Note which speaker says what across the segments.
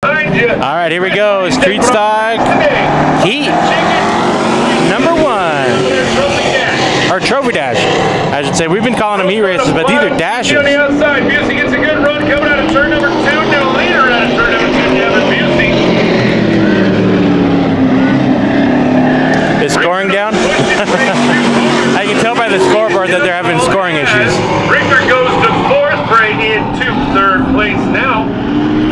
Speaker 1: All right, here we go. Street stock heat number 1, or trophy dash, I should say. We've been calling them heat races, but these are dashes.
Speaker 2: On the outside, Busey gets a good run coming out of turn number 2. New leader out of turn number 2, Devin Busey.
Speaker 1: Is scoring down? I can tell by the scoreboard that they're having scoring issues.
Speaker 2: Richter goes to 4th, Bray into 3rd place now.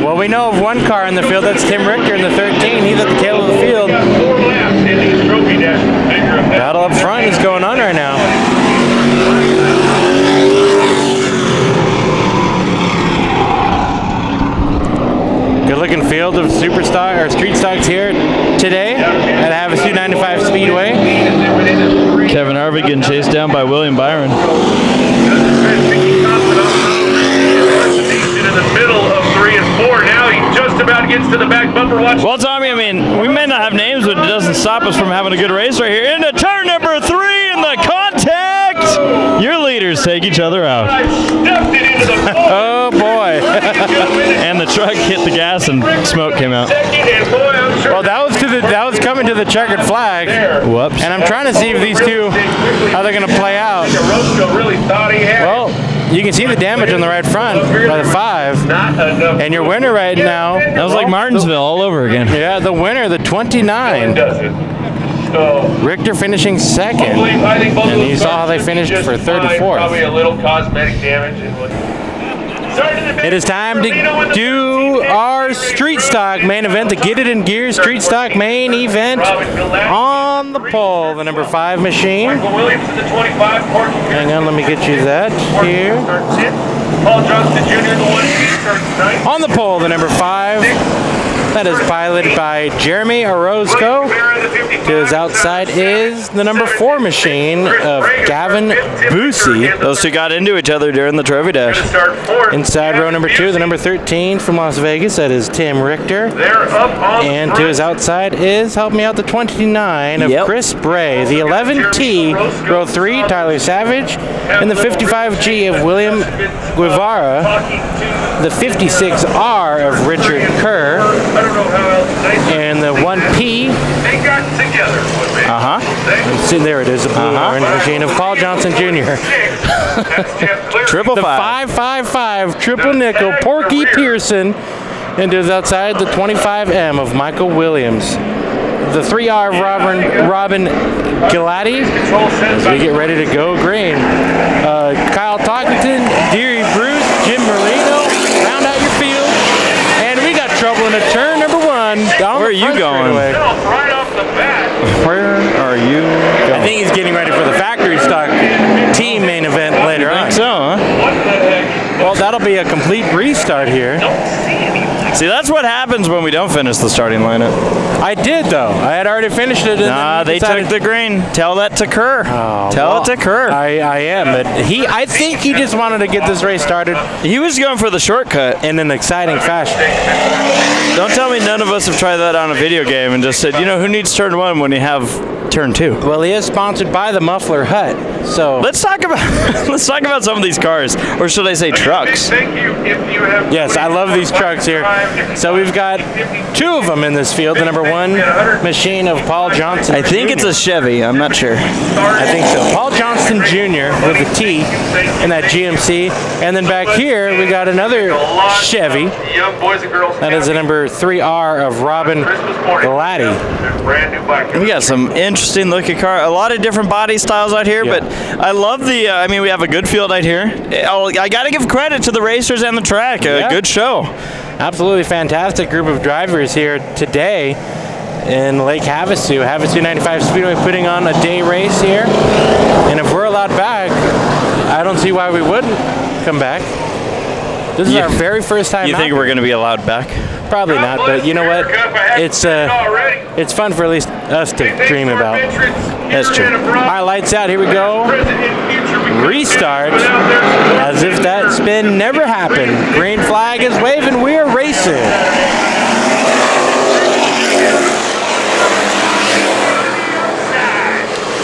Speaker 1: Well, we know of one car in the field. That's Tim Richter in the 13. He's at the tail of the field. Battle up front is going on right now. Good-looking field of super stock or street stocks here today at Havasu 95 Speedway.
Speaker 3: Kevin Harvey getting chased down by William Byron.
Speaker 2: In the middle of 3 and 4. Now he just about gets to the back bumper. Watch.
Speaker 3: Well, Tommy, I mean, we may not have names, but it doesn't stop us from having a good race right here. Into turn number 3 in the contact. Your leaders take each other out.
Speaker 2: I stuffed it into the pole.
Speaker 1: Oh boy!
Speaker 3: And the truck hit the gas and smoke came out.
Speaker 1: Well, that was coming to the checkered flag.
Speaker 3: Whoops.
Speaker 1: And I'm trying to see if these two, how they're going to play out. Well, you can see the damage on the right front by the 5. And your winner right now.
Speaker 3: That was like Martinsville all over again.
Speaker 1: Yeah, the winner, the 29. Richter finishing 2nd. And you saw how they finished for 3rd and 4th.
Speaker 2: Probably a little cosmetic damage.
Speaker 1: It is time to do our street stock main event, the Get It in Gear street stock main event. On the pole, the number 5 machine. Hang on, let me get you that here.
Speaker 2: Paul Johnston Jr., the 1
Speaker 1: On the pole, the number 5. That is piloted by Jeremy Orozco. To his outside is the number 4 machine of Gavin Busey.
Speaker 3: Those two got into each other during the trophy dash.
Speaker 1: Inside row number 2, the number 13 from Las Vegas. That is Tim Richter. And to his outside is, help me out, the 29 of Chris Bray. The 11T, row 3, Tyler Savage. And the 55G of William Guevara. The 56R of Richard Kerr. And the 1P. There it is, the blue orange machine of Paul Johnson Jr.
Speaker 3: Triple
Speaker 1: the 555 triple nickel Porky Pearson. And to his outside, the 25M of Michael Williams. The 3R of Robin Gilatti. As we get ready to go green. Kyle Talkington, Deary Bruce, Jim Marino, round out your field. And we got trouble in a turn number 1.
Speaker 3: Where are you going?
Speaker 2: Right off the bat.
Speaker 3: Where are you going?
Speaker 1: I think he's getting ready for the factory stock team main event later on.
Speaker 3: So, huh?
Speaker 1: Well, that'll be a complete restart here.
Speaker 3: See, that's what happens when we don't finish the starting lineup.
Speaker 1: I did, though. I had already finished it.
Speaker 3: Nah, they took the green. Tell that to Kerr. Tell it to Kerr.
Speaker 1: I am, but I think he just wanted to get this race started.
Speaker 3: He was going for the shortcut
Speaker 1: in an exciting fashion.
Speaker 3: Don't tell me none of us have tried that on a video game and just said, you know, who needs turn 1 when you have turn 2?
Speaker 1: Well, he is sponsored by the Muffler Hut, so
Speaker 3: let's talk about some of these cars, or should I say trucks?
Speaker 1: Yes, I love these trucks here. So we've got 2 of them in this field. The number 1 machine of Paul Johnson.
Speaker 3: I think it's a Chevy. I'm not sure.
Speaker 1: I think so. Paul Johnston Jr. with a T in that GMC. And then back here, we got another Chevy. That is the number 3R of Robin Gladdy.
Speaker 3: We got some interesting looking car. A lot of different body styles out here, but I love the, I mean, we have a good field out here. I got to give credit to the racers and the track. A good show.
Speaker 1: Absolutely fantastic group of drivers here today in Lake Havasu. Havasu 95 Speedway putting on a day race here. And if we're allowed back, I don't see why we wouldn't come back. This is our very first time.
Speaker 3: You think we're going to be allowed back?
Speaker 1: Probably not, but you know what? It's fun for at least us to dream about.
Speaker 3: That's true.
Speaker 1: All right, lights out. Here we go. Restart. As if that spin never happened. Green flag is waving. We are racing.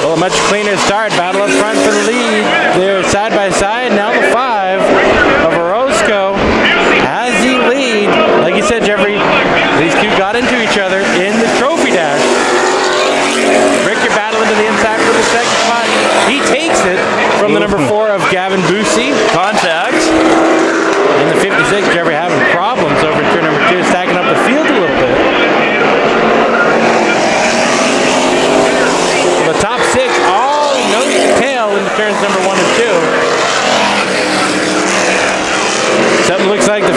Speaker 1: Well, a much cleaner start. Battle up front for the lead. They're side by side. Now the 5 of Orozco has the lead. Like you said, Jeffrey, These two got into each other in the trophy dash. Richter battling to the inside for the second spot. He takes it from the number 4 of Gavin Busey.
Speaker 3: Contact.
Speaker 1: And the 56, Jeffrey having problems over in turn number 2, stacking up the field a little bit. So the top 6 all nose to tail into turns number 1 and 2. Something looks like the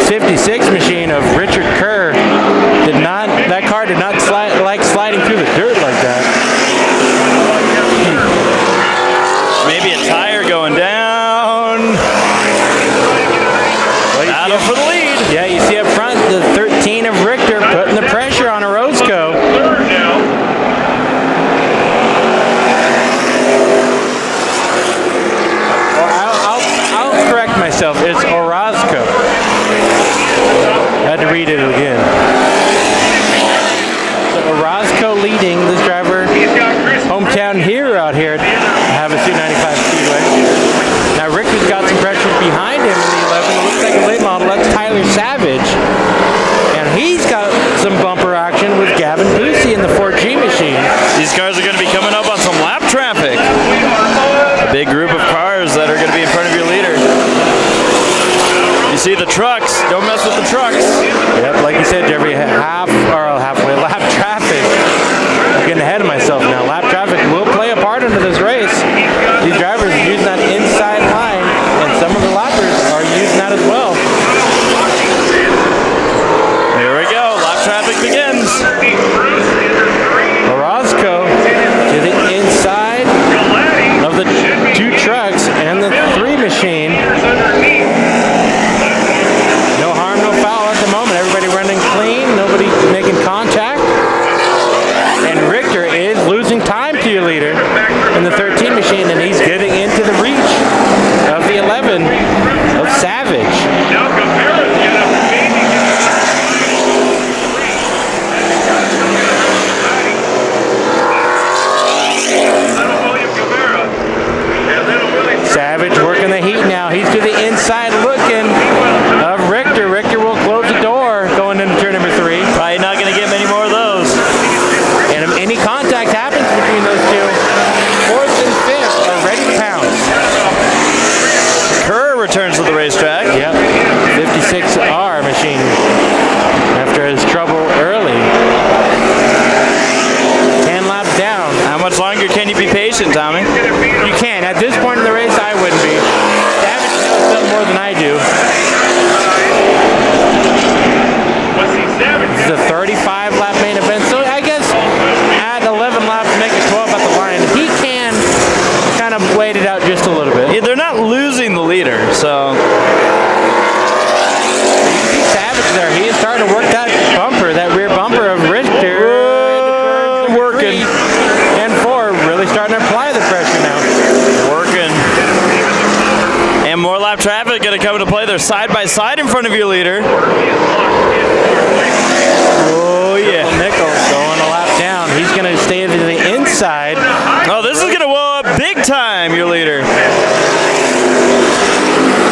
Speaker 1: 56 machine of Richard Kerr that car did not like sliding through the dirt like that.
Speaker 3: Maybe a tire going down. Battle for the lead.
Speaker 1: Yeah, you see up front the 13 of Richter putting the pressure on Orozco. I'll correct myself. It's Orozco. Had to read it again. So Orozco leading this driver, hometown hero out here at Havasu 95 Speedway. Now Richter's got some pressure behind him in the 11. It looks like a late model. That's Tyler Savage. And he's got some bumper action with Gavin Busey in the 4G machine.
Speaker 3: These cars are going to be coming up on some lap traffic. A big group of cars that are going to be in front of your leader. You see the trucks. Don't mess with the trucks.
Speaker 1: Yep, like you said, Jeffrey, halfway lap traffic. I'm getting ahead of myself now. Lap traffic will play a part into this race. These drivers are using that inside line, and some of the lappers are using that as well.
Speaker 3: Here we go. Lap traffic begins.
Speaker 1: Orozco to the inside of the 2 trucks and the 3 machine. No harm, no foul at the moment. Everybody running clean. Nobody making contact. And Richter is losing time to your leader in the 13 machine, and he's getting into the reach of the 11 of Savage. Savage working the heat now. He's to the inside looking of Richter. Richter will close the door going into turn number 3.
Speaker 3: Probably not going to get many more of those.
Speaker 1: And if any contact happens between those two, 4th and 5th are ready to pounce.
Speaker 3: Kerr returns to the racetrack.
Speaker 1: Yep, 56R machine after his trouble early. 10 laps down.
Speaker 3: How much longer can you be patient, Tommy?
Speaker 1: You can. At this point in the race, I wouldn't be. Savage knows something more than I do. This is a 35 lap main event, so I guess at 11 laps, make it 12 at the line. He can kind of wait it out just a little bit.
Speaker 3: Yeah, they're not losing the leader, so.
Speaker 1: You see Savage there. He is starting to work that bumper, that rear bumper of Richter.
Speaker 3: Working.
Speaker 1: And 4 really starting to apply the pressure now.
Speaker 3: Working. And more lap traffic going to come into play. They're side by side in front of your leader. Oh, yeah.
Speaker 1: Nichols going a lap down. He's going to stay to the inside.
Speaker 3: Oh, this is going to blow up big time, your leader.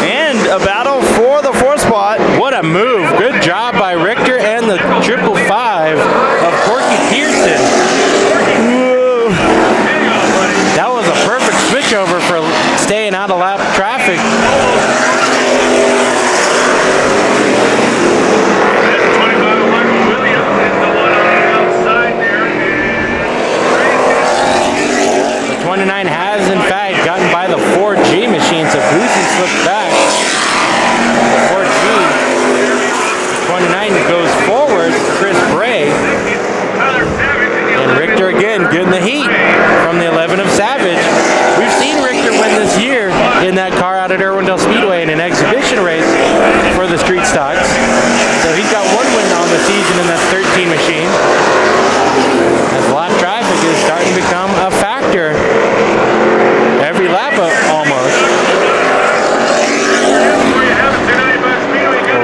Speaker 3: And a battle for the 4th spot.
Speaker 1: What a move. Good job by Richter and the 555 of Corky Pearson.
Speaker 3: Whoa.
Speaker 1: That was a perfect switchover for staying out of lap traffic. The 29 has, in fact, gotten by the 4G machine, so Busey slipped back. The 4G. 29 goes forward, Chris Bray. And Richter again, good in the heat from the 11 of Savage. We've seen Richter win this year in that car out at Irwindale Speedway in an exhibition race for the street stocks. So he's got 1 win on the season in that 13 machine. As lap traffic is starting to become a factor. Every lap almost.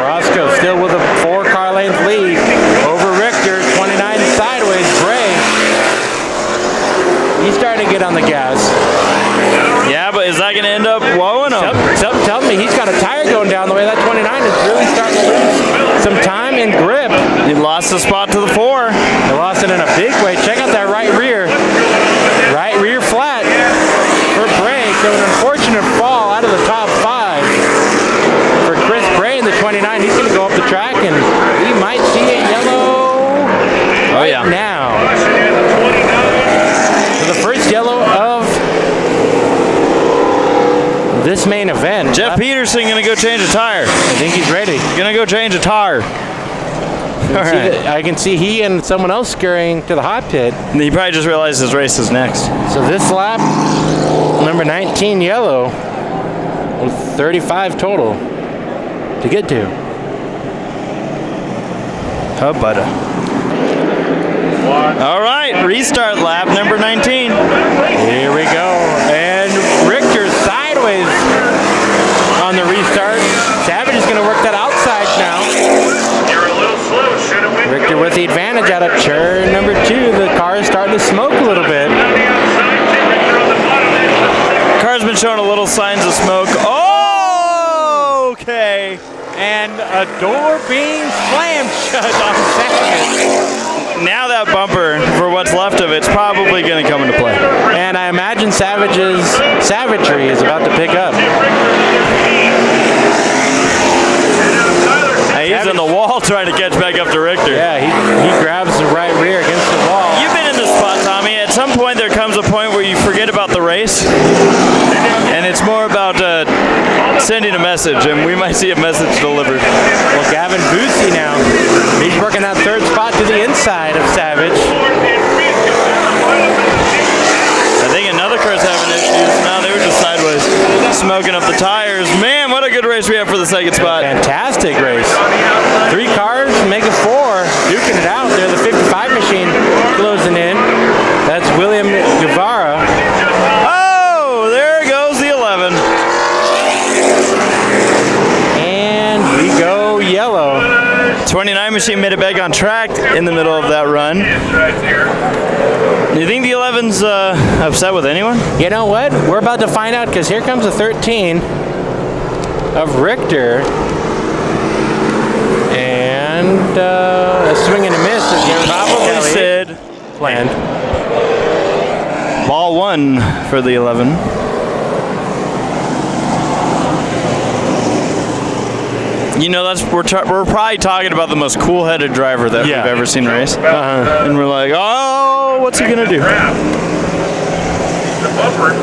Speaker 1: Orozco still with a 4-car length lead over Richter. 29 sideways, Bray. He's starting to get on the gas.
Speaker 3: Yeah, but is that going to end up wowing him?
Speaker 1: Something tells me he's got a tire going down the way. That 29 is really starting to lose some time and grip.
Speaker 3: He lost the spot to the 4.
Speaker 1: They lost it in a big way. Check out that right rear. Right rear flat for Bray. So an unfortunate fall out of the top 5 for Chris Bray in the 29. He's going to go up the track, and he might see a yellow now. So the first yellow of this main event.
Speaker 3: Jeff Peterson going to go change a tire.
Speaker 1: I think he's ready.
Speaker 3: Going to go change a tire.
Speaker 1: I can see he and someone else scurrying to the hot pit.
Speaker 3: He probably just realized his race is next.
Speaker 1: So this lap, number 19 yellow, with 35 total to get to.
Speaker 3: Oh, butter. All right, restart lap number 19.
Speaker 1: Here we go. And Richter sideways on the restart. Savage is going to work that outside now. Richter with the advantage out of turn number 2. The car is starting to smoke a little bit.
Speaker 3: Car's been showing a little signs of smoke. Oh, okay.
Speaker 1: And a door being slammed shut on Savage.
Speaker 3: Now that bumper, for what's left of it's probably going to come into play.
Speaker 1: And I imagine Savage's savagery is about to pick up.
Speaker 3: He's in the wall trying to catch back up to Richter.
Speaker 1: Yeah, he grabs the right rear against the wall.
Speaker 3: You've been in this spot, Tommy. At some point, there comes a point where you forget about the race, and it's more about sending a message, and we might see a message delivered.
Speaker 1: Well, Gavin Busey now, he's working that third spot to the inside of Savage.
Speaker 3: I think another car's having issues. No, they were just sideways, smoking up the tires. Man, what a good race we have for the second spot.
Speaker 1: Fantastic race. 3 cars, make it 4, duking it out there. The 55 machine closing in. That's William Guevara.
Speaker 3: Oh, there goes the 11.
Speaker 1: And we go yellow.
Speaker 3: 29 machine made it back on track in the middle of that run. Do you think the 11's upset with anyone?
Speaker 1: You know what? We're about to find out, because here comes the 13 of Richter. And a swing and a miss. As
Speaker 3: Probably said
Speaker 1: planned.
Speaker 3: Ball 1 for the 11. You know, we're probably talking about the most cool-headed driver that we've ever seen race. And we're like, oh, what's he gonna do?
Speaker 2: The bumper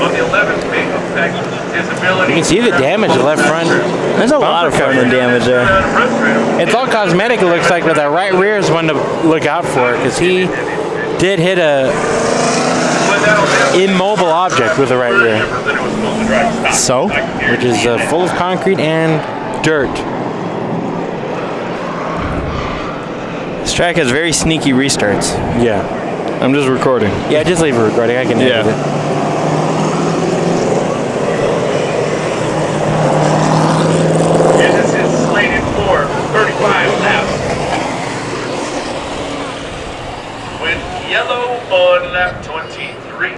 Speaker 2: on the 11th may affect his ability.
Speaker 1: You can see the damage to the left front.
Speaker 3: There's a lot of front damage there.
Speaker 1: It's all cosmetic, it looks like, but that right rear is one to look out for, because he did hit a immobile object with the right rear.
Speaker 3: So?
Speaker 1: Which is full of concrete and dirt.
Speaker 3: This track has very sneaky restarts.
Speaker 1: Yeah.
Speaker 3: I'm just recording.
Speaker 1: Yeah, just leave it recording. I can edit it.
Speaker 2: And this is slated for 35 laps. With yellow on lap 23.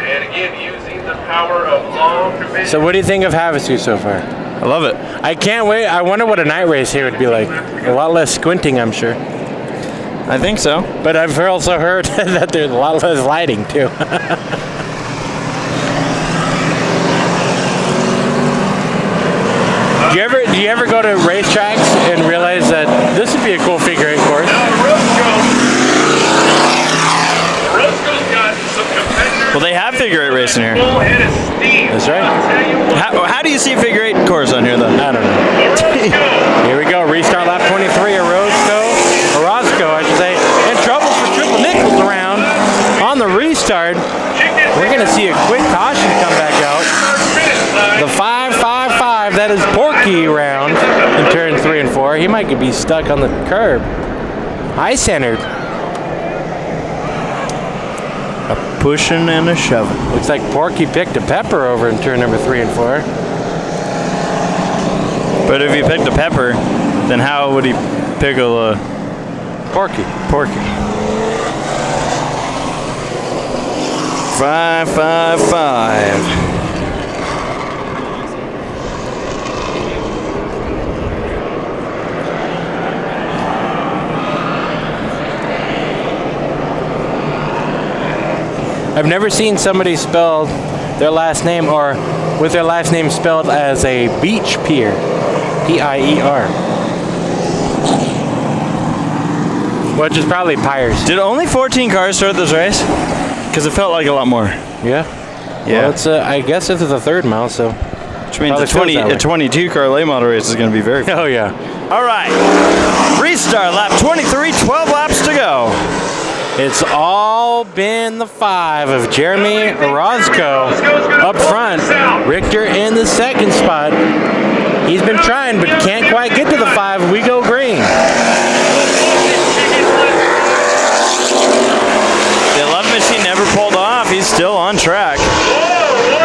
Speaker 2: And again, using the power of long division.
Speaker 1: So what do you think of Havasu so far?
Speaker 3: I love it.
Speaker 1: I can't wait. I wonder what a night race here would be like. A lot less squinting, I'm sure.
Speaker 3: I think so.
Speaker 1: But I've also heard that there's a lot less lighting, too. Do you ever go to racetracks and realize that this would be a cool figure 8 course?
Speaker 3: Well, they have figure 8 racing here.
Speaker 1: That's right.
Speaker 3: How do you see figure 8 course on here, though?
Speaker 1: I don't know. Here we go. Restart lap 23. Orozco, I should say. In trouble for Triple Nichols around on the restart. We're going to see a quick caution come back out. The 5-5-5. That is Porky around in turn 3 and 4. He might be stuck on the curb. High centered.
Speaker 3: A pushing and a shoving.
Speaker 1: Looks like Porky picked a pepper over in turn number 3 and 4.
Speaker 3: But if he picked a pepper, then how would he pickle a
Speaker 1: Porky?
Speaker 3: 555.
Speaker 1: I've never seen somebody spell their last name or with their last name spelled as a beach pier. P-I-E-R. Which is probably Pyres.
Speaker 3: Did only 14 cars start this race? Because it felt like a lot more.
Speaker 1: Yeah.
Speaker 3: Yeah.
Speaker 1: Well, it's I guess this is the third mile, so.
Speaker 3: Which means a 22 car late model race is going to be very fun.
Speaker 1: Oh, yeah.
Speaker 3: All right. Restart lap 23, 12 laps to go.
Speaker 1: It's all been the 5 of Jeremy Orozco up front. Richter in the second spot. He's been trying, but can't quite get to the 5. We go green.
Speaker 3: The 11 machine never pulled off. He's still on track.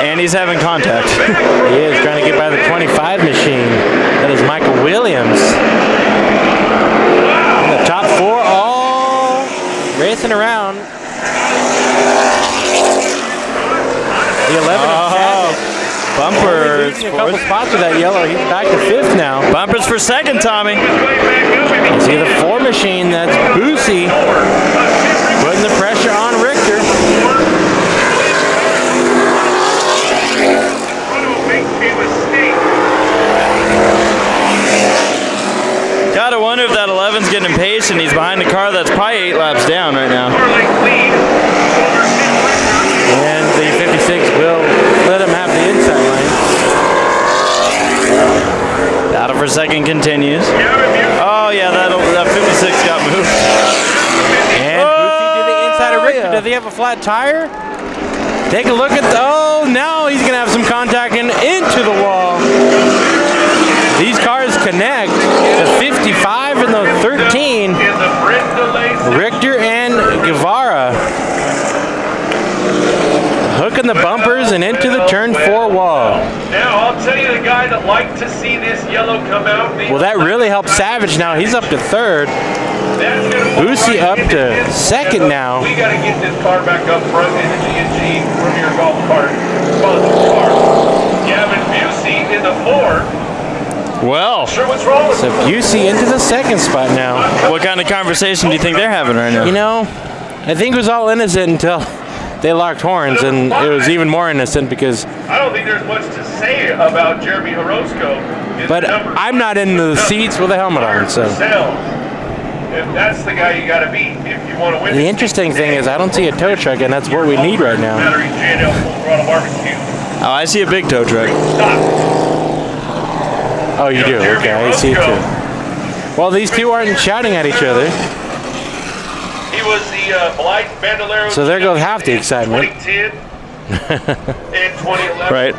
Speaker 3: And he's having contact.
Speaker 1: He is trying to get by the 25 machine. That is Michael Williams. And the top 4 all racing around. The 11 of Chad.
Speaker 3: Bumpers.
Speaker 1: A couple spots with that yellow. He's back to 5th now.
Speaker 3: Bumpers for second, Tommy.
Speaker 1: See the 4 machine. That's Boosie putting the pressure on Richter.
Speaker 3: Gotta wonder if that 11's getting impatient. He's behind a car that's probably 8 laps down right now.
Speaker 1: And the 56 will let him have the inside lane.
Speaker 3: Battle for second continues. Oh yeah, that 56 got moved.
Speaker 1: And Boosie to the inside of Richter.
Speaker 3: Yeah.
Speaker 1: Does he have a flat tire? Take a look at the, oh, now he's gonna have some contact and into the wall. These cars connect. The 55 and the 13. Richter and Guevara hooking the bumpers and into the turn 4 wall.
Speaker 2: Now, I'll tell you the guy that liked to see this yellow come out.
Speaker 1: Well, that really helps Savage now. He's up to 3rd. Boosie up to 2nd now.
Speaker 2: We got to get this car back up front in the G&G Premier Golf Cart. Gavin Busey in the 4.
Speaker 3: Well,
Speaker 2: Sure, what's wrong with
Speaker 1: So Busey into the 2nd spot now.
Speaker 3: what kind of conversation do you think they're having right now?
Speaker 1: You know, I think it was all innocent until they locked horns, and it was even more innocent because.
Speaker 2: I don't think there's much to say about Jeremy Orozco.
Speaker 1: But I'm not in the seats with a helmet on, so.
Speaker 2: If that's the guy you got to beat if you want to win.
Speaker 1: The interesting thing is I don't see a tow truck, and that's what we need right now.
Speaker 2: Battery J&L full throttle barbecue.
Speaker 3: Oh, I see a big tow truck.
Speaker 2: Stop.
Speaker 1: Oh, you do? Okay, I see it too. Well, these two aren't shouting at each other.
Speaker 2: He was the Blythe Bandolero.
Speaker 1: So there goes half the excitement.
Speaker 2: 2010 and 2011.
Speaker 3: Right.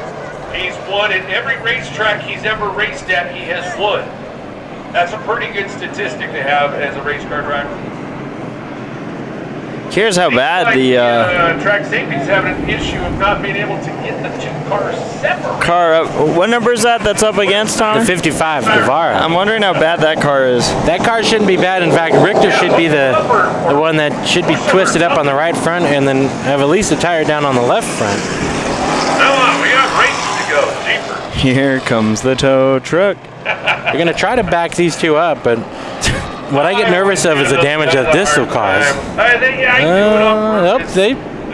Speaker 2: He's won at every racetrack he's ever raced at. He has won. That's a pretty good statistic to have as a race car driver.
Speaker 3: Here's how bad the
Speaker 2: track safety's having an issue of not being able to get the 2 cars separate.
Speaker 3: car up. What number is that that's up against, Tom?
Speaker 1: The 55 Guevara.
Speaker 3: I'm wondering how bad that car is.
Speaker 1: That car shouldn't be bad. In fact, Richter should be the one that should be twisted up on the right front and then have at least a tire down on the left front.
Speaker 2: Now we got races to go. Jeepers.
Speaker 3: Here comes the tow truck.
Speaker 1: We're going to try to back these two up, but what I get nervous of is the damage that this will cause.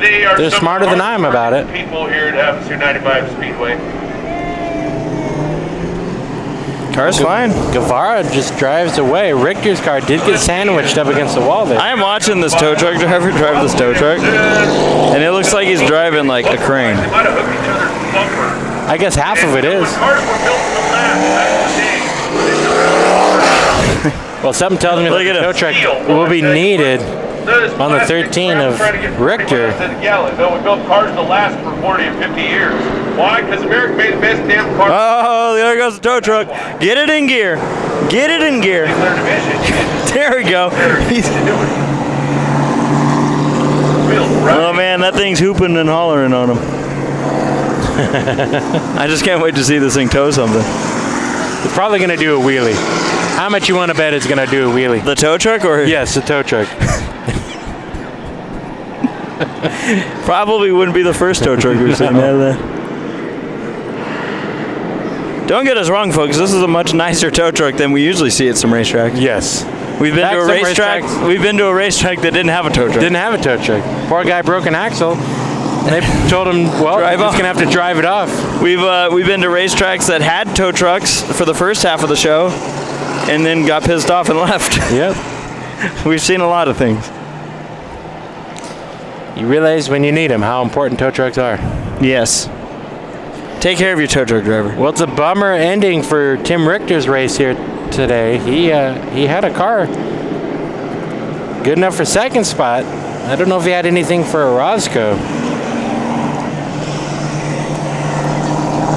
Speaker 1: They're smarter than I am about it.
Speaker 2: People here at Havasu 295 Speedway.
Speaker 3: Car's fine.
Speaker 1: Guevara just drives away. Richter's car did get sandwiched up against the wall there.
Speaker 3: I am watching this tow truck driver drive this tow truck, and it looks like he's driving like a crane.
Speaker 2: They might have hooked each other's bumper.
Speaker 1: I guess half of it is.
Speaker 2: Cars were built to last.
Speaker 1: Well, something tells me that the tow truck will be needed on the 13 of Richter.
Speaker 2: No, we built cars to last for 40 and 50 years. Why? Because America made the best damn car.
Speaker 3: Oh, there goes the tow truck. Get it in gear. Get it in gear. There we go. Oh man, that thing's hooping and hollering on him. I just can't wait to see this thing tow something.
Speaker 1: It's probably going to do a wheelie. How much you want to bet it's going to do a wheelie?
Speaker 3: The tow truck or?
Speaker 1: Yes, the tow truck.
Speaker 3: Probably wouldn't be the first tow truck we've seen out of that. Don't get us wrong, folks. This is a much nicer tow truck than we usually see at some racetracks.
Speaker 1: Yes.
Speaker 3: We've been to a racetrack. We've been to a racetrack that didn't have a tow truck.
Speaker 1: Didn't have a tow truck. Poor guy broke an axle. They told him, well, he's just gonna have to drive it off.
Speaker 3: We've been to racetracks that had tow trucks for the first half of the show, and then got pissed off and left.
Speaker 1: Yep.
Speaker 3: We've seen a lot of things.
Speaker 1: You realize when you need them how important tow trucks are.
Speaker 3: Yes. Take care of your tow truck driver.
Speaker 1: Well, it's a bummer ending for Tim Richter's race here today. He had a car good enough for second spot. I don't know if he had anything for Orozco.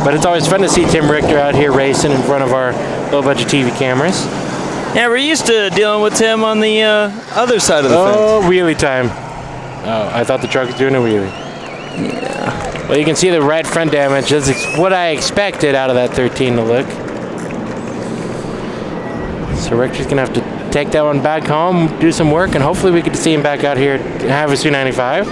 Speaker 1: But it's always fun to see Tim Richter out here racing in front of our little bunch of TV cameras.
Speaker 3: Yeah, we're used to dealing with Tim on the other side of the fence.
Speaker 1: Oh, wheelie time. Oh, I thought the truck was doing a wheelie.
Speaker 3: Yeah.
Speaker 1: Well, you can see the red front damage. That's what I expected out of that 13 to look. So Richter's going to have to take that one back home, do some work, and hopefully we get to see him back out here at Havasu 95.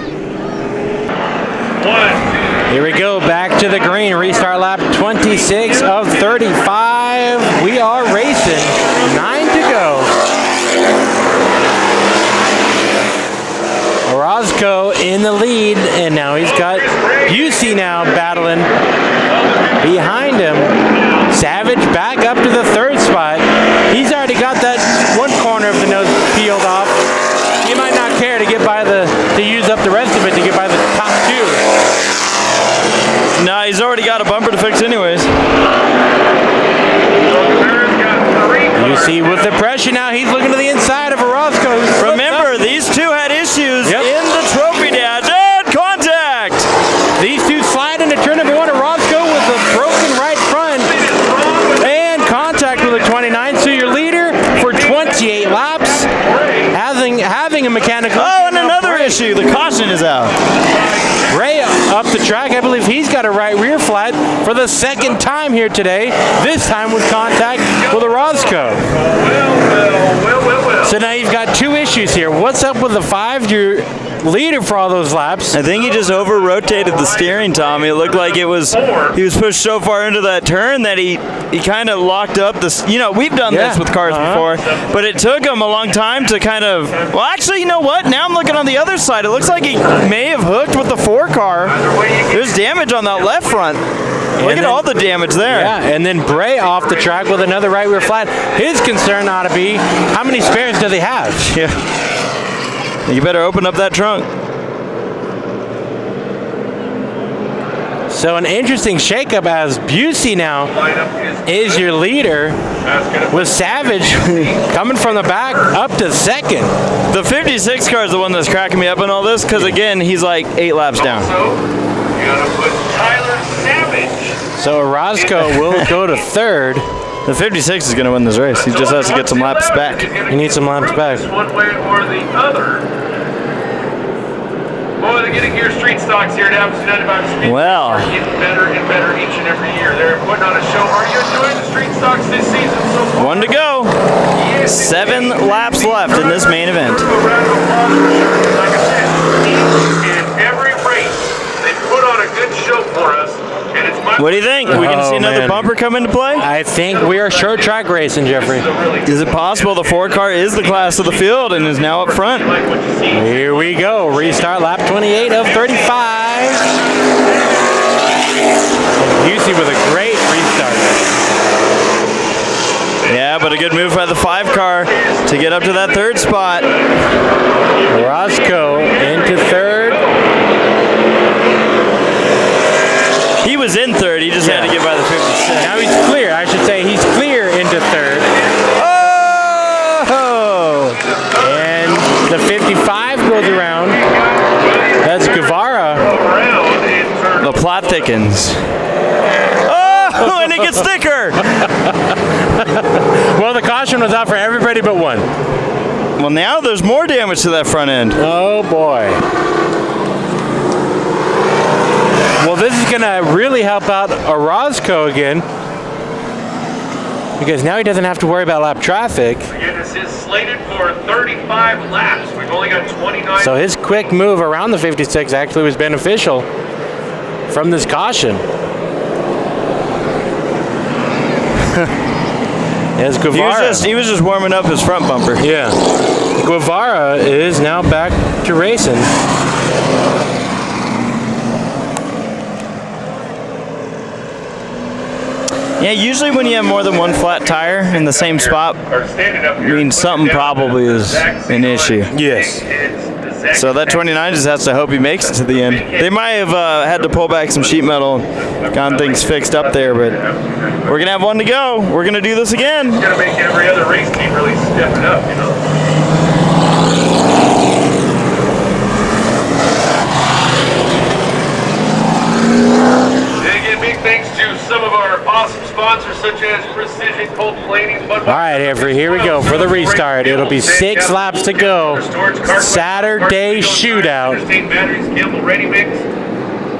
Speaker 1: Here we go, back to the green. Restart lap 26 of 35. We are racing. 9 to go. Orozco in the lead, and now he's got Busey now battling behind him. Savage back up to the third spot. He's already got that one corner of the nose peeled off. He might not care to use up the rest of it to get by the top two.
Speaker 3: Nah, he's already got a bumper to fix anyways.
Speaker 1: You see with the pressure now, he's looking to the inside of Orozco.
Speaker 3: Remember, these two had issues in the trophy dash and contact.
Speaker 1: These two slide into turn number one. Orozco with a broken right front and contact with a 29. So your leader for 28 laps, having a mechanical.
Speaker 3: Oh, and another issue. The caution is out.
Speaker 1: Ray up the track. I believe he's got a right rear flat for the second time here today. This time with contact with Orozco. So now you've got two issues here. What's up with the 5? Your leader for all those laps.
Speaker 3: I think he just over-rotated the steering, Tommy. It looked like he was pushed so far into that turn that he kind of locked up this. You know, we've done this with cars before, but it took him a long time to kind of. Well, actually, you know what? Now I'm looking on the other side. It looks like he may have hooked with the 4 car. There's damage on that left front. Look at all the damage there.
Speaker 1: Yeah, and then Bray off the track with another right rear flat. His concern ought to be, how many spares do they have?
Speaker 3: Yeah. You better open up that trunk.
Speaker 1: So an interesting shakeup as Busey now is your leader with Savage coming from the back up to second.
Speaker 3: The 56 car is the one that's cracking me up in all this because, again, he's like 8 laps down.
Speaker 1: So Orozco will go to third.
Speaker 3: The 56 is going to win this race. He just has to get some laps back.
Speaker 1: He needs some laps back.
Speaker 2: One way or the other. Boy, they're getting your street stocks here at Havasu 95 Speedway.
Speaker 3: Well,
Speaker 2: Are getting better and better each and every year. They're putting on a show. Are you enjoying the street stocks this season so far?
Speaker 3: 1 to go. 7 laps left in this main event.
Speaker 2: Like I said, each and every race, they put on a good show for us.
Speaker 3: What do you think? We going to see another bumper come into play?
Speaker 1: I think we are short track racing, Jeffrey.
Speaker 3: Is it possible the 4 car is the class of the field and is now up front?
Speaker 1: Here we go. Restart lap 28 of 35. Busey with a great restart.
Speaker 3: Yeah, but a good move by the 5 car to get up to that third spot.
Speaker 1: Orozco into third.
Speaker 3: He was in third. He just had to get by the 56.
Speaker 1: Now he's clear. I should say he's clear into third.
Speaker 3: Oh!
Speaker 1: And the 55 goes around. That's Guevara.
Speaker 3: The plot thickens. Oh, and it gets thicker.
Speaker 1: Well, the caution was out for everybody but one.
Speaker 3: Well, now there's more damage to that front end.
Speaker 1: Oh, boy. Well, this is going to really help out Orozco again. because now he doesn't have to worry about lap traffic.
Speaker 2: Again, this is slated for 35 laps. We've only got 29.
Speaker 1: So his quick move around the 56 actually was beneficial from this caution. As Guevara.
Speaker 3: He was just warming up his front bumper.
Speaker 1: Yeah. Guevara is now back to racing.
Speaker 3: Yeah, usually when you have more than one flat tire in the same spot, I mean something probably is an issue.
Speaker 1: Yes.
Speaker 3: So that 29 just has to hope he makes it to the end. They might have had to pull back some sheet metal and gotten things fixed up there, but we're going to have one to go. We're going to do this again.
Speaker 2: It's going to make every other race team really step it up, you know. And again, big thanks to some of our awesome sponsors such as Precision Cold Planing.
Speaker 1: All right, here we go for the restart. It'll be 6 laps to go. Saturday shootout.
Speaker 2: Batteries, Campbell Ready Mix,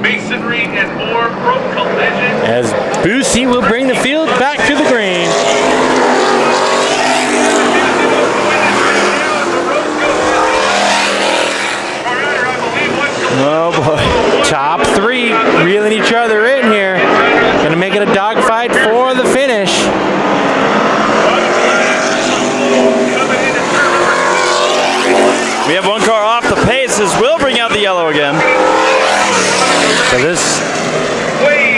Speaker 2: masonry, and more. Pro Collision.
Speaker 1: As Busey will bring the field back to the green.
Speaker 3: Oh boy.
Speaker 1: Top 3 reeling each other in here. Gonna make it a dogfight for the finish.
Speaker 3: We have one car off the pace. This will bring out the yellow again.
Speaker 1: So this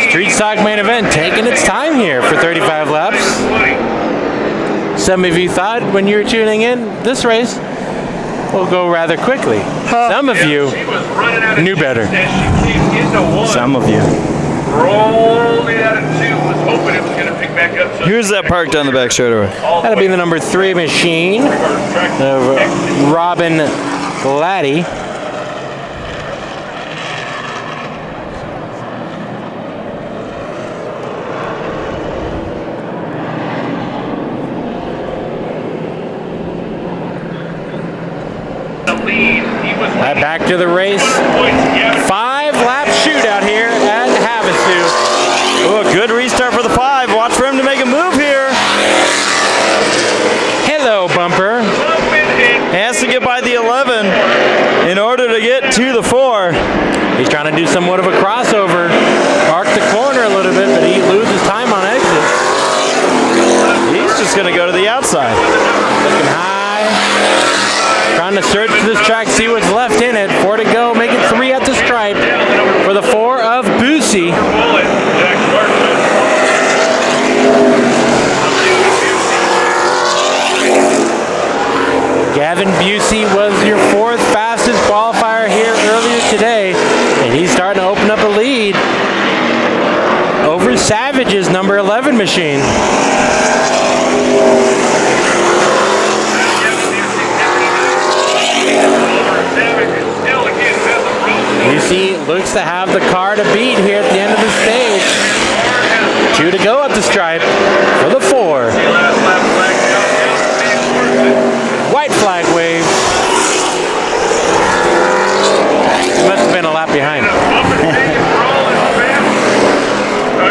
Speaker 1: street stock main event taking its time here for 35 laps. Some of you thought when you were tuning in, this race will go rather quickly. Some of you knew better.
Speaker 3: Some of you. Who's that parked on the back straightaway?
Speaker 1: That'll be the number 3 machine of Robin Gladdy. Back to the race. 5-lap shootout here at Havasu.
Speaker 3: Oh, a good restart for the 5. Watch for him to make a move here.
Speaker 1: Hello, bumper.
Speaker 3: He has to get by the 11 in order to get to the 4.
Speaker 1: He's trying to do somewhat of a crossover. Arc the corner a little bit, but he loses time on exit.
Speaker 3: He's just going to go to the outside.
Speaker 1: Looking high. Trying to search this track, see what's left in it. 4 to go, make it 3 at the stripe for the 4 of Busey. Gavin Busey was your 4th fastest qualifier here earlier today, and he's starting to open up a lead over Savage's number 11 machine. Busey looks to have the car to beat here at the end of the stage. 2 to go at the stripe for the 4. White flag wave. He must have been a lap behind.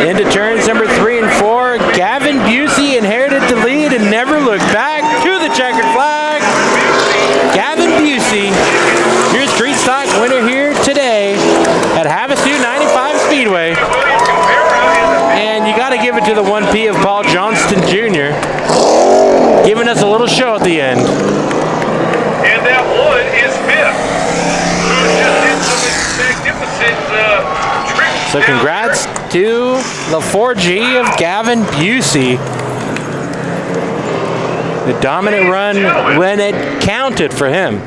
Speaker 1: Into turns number 3 and 4. Gavin Busey inherited the lead and never looked back to the checkered flag. Gavin Busey, your street stock winner here today at Havasu 95 Speedway. And you got to give it to the 1P of Paul Johnston Jr., giving us a little show at the end.
Speaker 2: And that one is 5th.
Speaker 1: So congrats to the 4G of Gavin Busey. The dominant run when it counted for him.